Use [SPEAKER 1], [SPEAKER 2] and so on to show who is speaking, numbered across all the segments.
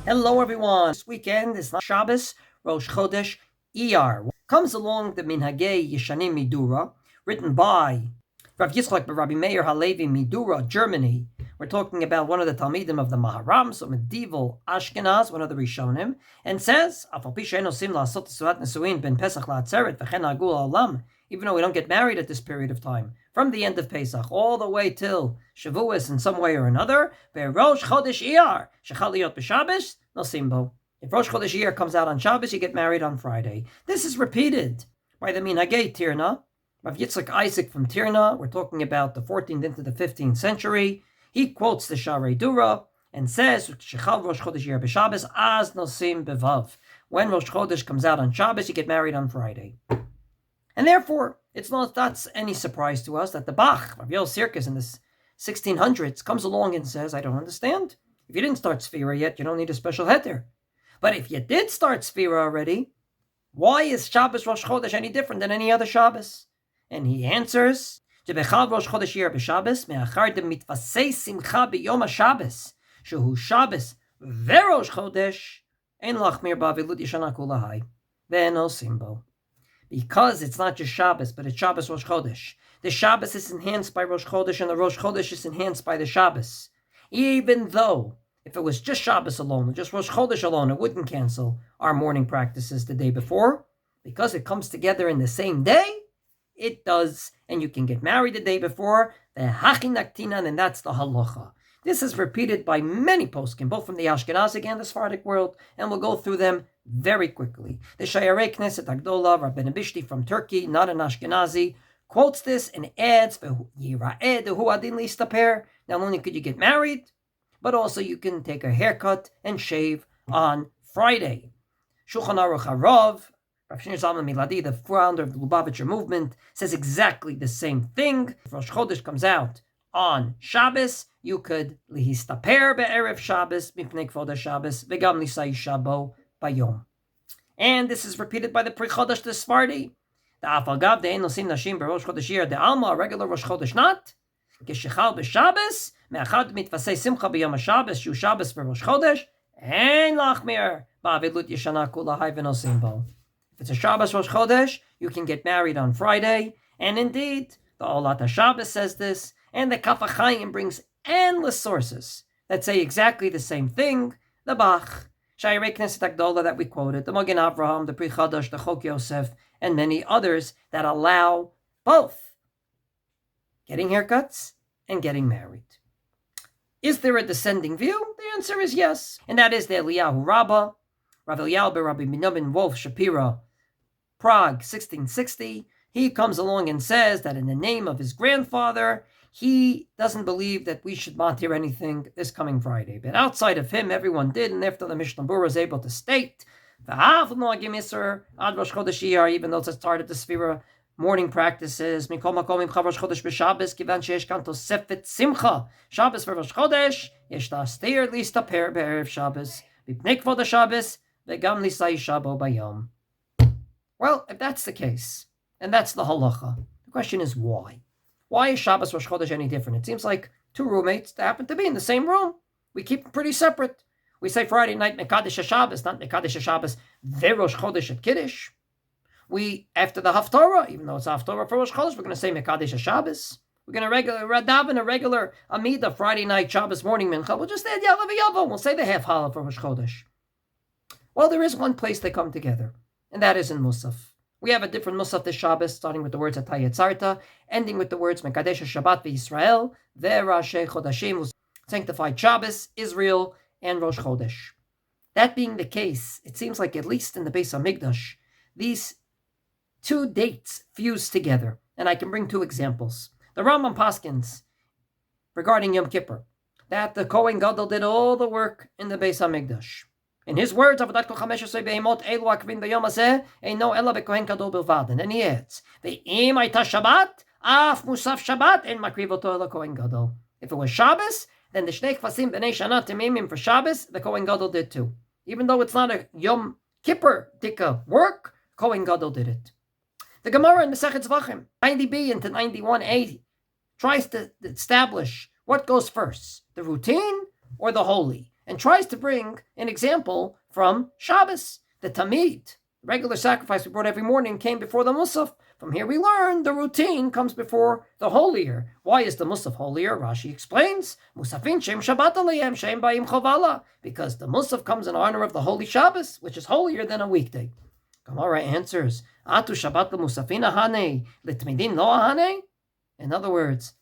[SPEAKER 1] Hello everyone, this weekend is Shabbos, Rosh Chodesh Iyar. Comes along the Minhagei Yeshanim Midura, written by Rav Yitzchak Rabbi Meir Halevi Midura, Germany. We're talking about one of the Talmidim of the Maharam, so medieval Ashkenaz, one of the Rishonim, and says, even though we don't get married at this period of time, from the end of Pesach all the way till Shavuos in some way or another, Rosh Chodesh Iyar, shechal liyot b'Shabbos, nosim bo. If Rosh Chodesh Iyar comes out on Shabbos, you get married on Friday. This is repeated by the Minhagei Tirna, Rav Yitzchak Isaac from Tirna. We're talking about the 14th into the 15th century. He quotes the Sharei Dura and says, shechal Rosh Chodesh Iyar b'Shabbos, az nosim bevav. When Rosh Chodesh comes out on Shabbos, you get married on Friday. And therefore, it's not that's any surprise to us that the Bach, Rav Yoel Sirkis in the 1600s, comes along and says, I don't understand. If you didn't start Sefira yet, you don't need a special heter. But if you did start Sefira already, why is Shabbos Rosh Chodesh any different than any other Shabbos? And he answers, Jebechal Rosh Chodesh Iyar b'Shabbos, me'achar de mitvasei simcha b'yom HaShabbos, shehu Shabbos ve'Rosh Chodesh, ein lachmir ba'avilut yeshana kulahai, ve'eno simbo. Because it's not just Shabbos, but it's Shabbos Rosh Chodesh. The Shabbos is enhanced by Rosh Chodesh, and the Rosh Chodesh is enhanced by the Shabbos. Even though, if it was just Shabbos alone, or just Rosh Chodesh alone, it wouldn't cancel our morning practices the day before. Because it comes together in the same day, it does, and you can get married the day before, the Hachin Naktinan, and that's the Halacha. This is repeated by many poskim, both from the Ashkenazic and the Sephardic world, and we'll go through them very quickly. The Shayarei Knesset Agdola, Rabbi Bishti from Turkey, not an Ashkenazi, quotes this and adds, not only could you get married, but also you can take a haircut and shave on Friday. Shulchan Aruch Harav, Rav Shneur Zalman Miladi, the founder of the Lubavitcher movement, says exactly the same thing. If Rosh Chodesh comes out on Shabbos, you could lihistaper be'erev Shabbos, mipnei kvod Shabbos, v'gam lisai shabo bayom. And this is repeated by the Pri Chodesh the Sfardi. The Afagav de'en nosim nashim beRosh Chodesh Iyar de Alma, a regular Rosh Chodesh not. Geshechal b'Shabbos, me'achad mitvasei simcha b'yom HaShabbos, shu Shabbos v'Rosh Chodesh, ein lachmir ba'avilut yeshana kulahai v'nosim bo. If it's a Shabbos Rosh Chodesh, you can get married on Friday. And indeed, the Olat HaShabbos says this, and the Kaf HaChaim brings endless sources that say exactly the same thing. The Bach, Shayarei Knesset Agdola that we quoted, the Magen Avraham, the Pri Chadash, the Chok Yosef, and many others that allow both getting haircuts and getting married. Is there a descending view? The answer is yes. And that is the Eliyahu Rabbah, Rav Eliyahu Rabbi Minobin Wolf Shapira, Prague, 1660. He comes along and says that in the name of his grandfather, he doesn't believe that we should matir anything this coming Friday. But outside of him, everyone did, and after the Mishnah Berurah is able to state, even though it's started the Sefira morning practices, Shabbos for Rosh Chodesh, yesh ta'astir listaper be'erev Shabbos, mipnei kvod Shabbos, v'gam lisai shabo bayom. Well, if that's the case, and that's the halacha, the question is why? Why is Shabbos Rosh Chodesh any different? It seems like two roommates that happen to be in the same room. We keep them pretty separate. We say Friday night Mekadesh Shabbos, not Mekadesh Shabbos, the Rosh Chodesh at Kiddush. We, after the Haftorah, even though it's Haftorah for Rosh Chodesh, we're going to say Mekadesh Shabbos. We're going to daven a regular Amida Friday night, Shabbos morning Mincha. We'll just add Yalav Yavo. We'll say the half Challah for Rosh Chodesh. Well, there is one place they come together, and that is in Musaf. We have a different Musaf this Shabbos, starting with the words Atayetzarta, ending with the words Mekadesh Shabbat v'Yisrael, ve'Rashi Chodashim, sanctified Shabbos, Israel, and Rosh Chodesh. That being the case, it seems like at least in the Beis HaMikdash, these two dates fuse together, and I can bring two examples. The Rambam paskins regarding Yom Kippur, that the Kohen Gadol did all the work in the Beis HaMikdash. In his words, Avodat Kol Chameshes Behemot Elu Akvin B'Yom Hazeh Eino Ela B'Kohen Gadol Bilvad. And then he adds, Ve'im Aita Shabbat Af Musaf Shabbat en Makrivoto la Kohen Gadol. If it was Shabbos, then the Shnei Kvasim B'nei Shana Temimim for Shabbos, the Kohen Gadol did too. Even though it's not a Yom Kippur Dika work, Kohen Gadol did it. The Gemara in Masechet Zvachim, 90b into 91a, tries to establish what goes first, the routine or the holy, and tries to bring an example from Shabbos. The Tamid, regular sacrifice we brought every morning, came before the Musaf. From here we learn the routine comes before the holier. Why is the Musaf holier? Rashi explains, Musafin Shem Shabbat Aliyem Shem Bayim Chovala, because the Musaf comes in honor of the holy Shabbos, which is holier than a weekday. Gemara answers, Atu Shabbat Musafin Ahane, Litmidin Lo Ahane? In other words,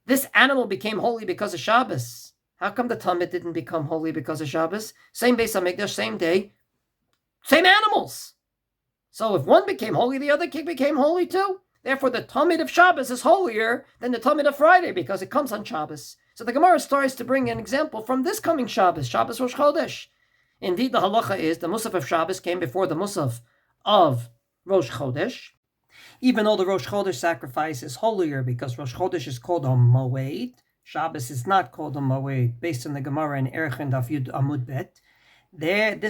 [SPEAKER 1] this animal became holy because of Shabbos. How come the Talmud didn't become holy because of Shabbos? Same Beis HaMikdash, same day, same animals. So if one became holy, the other became holy too. Therefore, the Talmud of Shabbos is holier than the Talmud of Friday because it comes on Shabbos. So the Gemara starts to bring an example from this coming Shabbos, Shabbos Rosh Chodesh. Indeed, the halacha is the Musaf of Shabbos came before the Musaf of Rosh Chodesh. Even though the Rosh Chodesh sacrifice is holier because Rosh Chodesh is called a Moed, Shabbos is not called a Moed, based on the Gemara in Erech Daf Yud Amud Bet.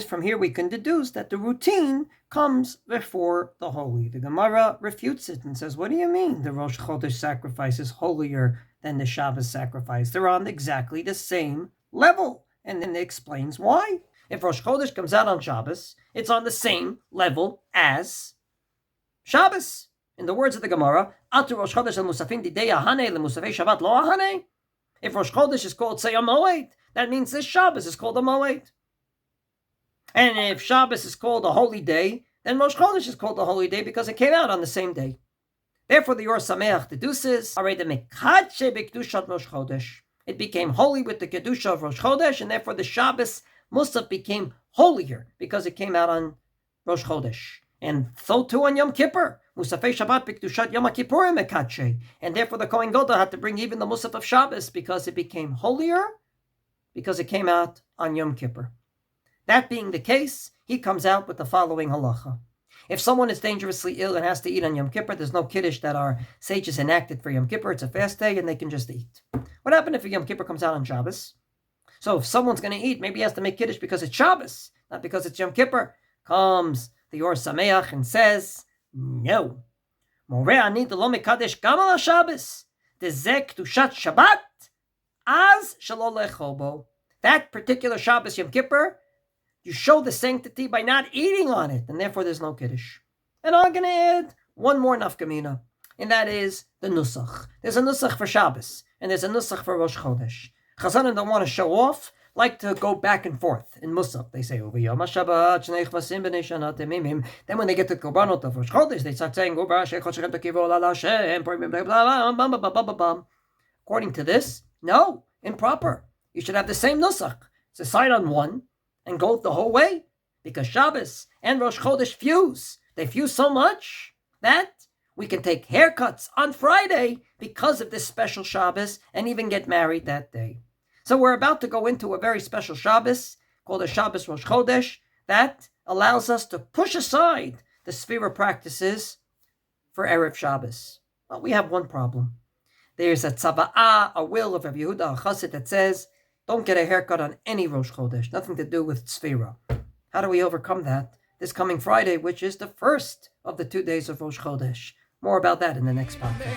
[SPEAKER 1] From here we can deduce that the routine comes before the holy. The Gemara refutes it and says, what do you mean the Rosh Chodesh sacrifice is holier than the Shabbos sacrifice? They're on exactly the same level. And then it explains why. If Rosh Chodesh comes out on Shabbos, it's on the same level as Shabbos. In the words of the Gemara, Atu Rosh Chodesh al Musafin didei ahane le Musafei Shabbat lo ahane. If Rosh Chodesh is called, say, a Moed, that means this Shabbos is called a Moed. And if Shabbos is called a holy day, then Rosh Chodesh is called a holy day because it came out on the same day. Therefore, the Yor Sameach deduces, it became holy with the Kedusha of Rosh Chodesh, and therefore the Shabbos Musaf became holier because it came out on Rosh Chodesh. And so too on Yom Kippur. Musafei Shabbat b'kedushat Yom Kippurim mekadshe. And therefore the Kohen Gadol had to bring even the Musaf of Shabbos because it became holier because it came out on Yom Kippur. That being the case, he comes out with the following halacha. If someone is dangerously ill and has to eat on Yom Kippur, there's no kiddush that our sages enacted for Yom Kippur. It's a fast day and they can just eat. What happened if a Yom Kippur comes out on Shabbos? So if someone's going to eat, maybe he has to make kiddush because it's Shabbos, not because it's Yom Kippur. Comes the Yor Sameach and says, no. Moreh ani lo mekadesh gam al Shabbos. Dezeh kedushat Shabbat az shelo lechobo. That particular Shabbos Yom Kippur, you show the sanctity by not eating on it, and therefore there's no kiddush. And I'm going to add one more nafkamina, and that is the nusach. There's a nusach for Shabbos, and there's a nusach for Rosh Chodesh. Chazanim don't want to show off, like to go back and forth in Musaf. They say, Yom HaShabbat, Shnei Chvasim B'nei Shana Temimim. Then when they get to Korbanot of Rosh Chodesh, they start saying, according to this, no, improper. You should have the same nusach. So side on one, and go the whole way, because Shabbos and Rosh Chodesh fuse. They fuse so much that we can take haircuts on Friday because of this special Shabbos and even get married that day. So we're about to go into a very special Shabbos called a Shabbos Rosh Chodesh that allows us to push aside the Sefira practices for Erev Shabbos. But we have one problem. There's a tzava'ah, a will of Rabbi Yehuda, a chassid that says, don't get a haircut on any Rosh Chodesh, nothing to do with Sefira. How do we overcome that this coming Friday, which is the first of the 2 days of Rosh Chodesh? More about that in the next podcast.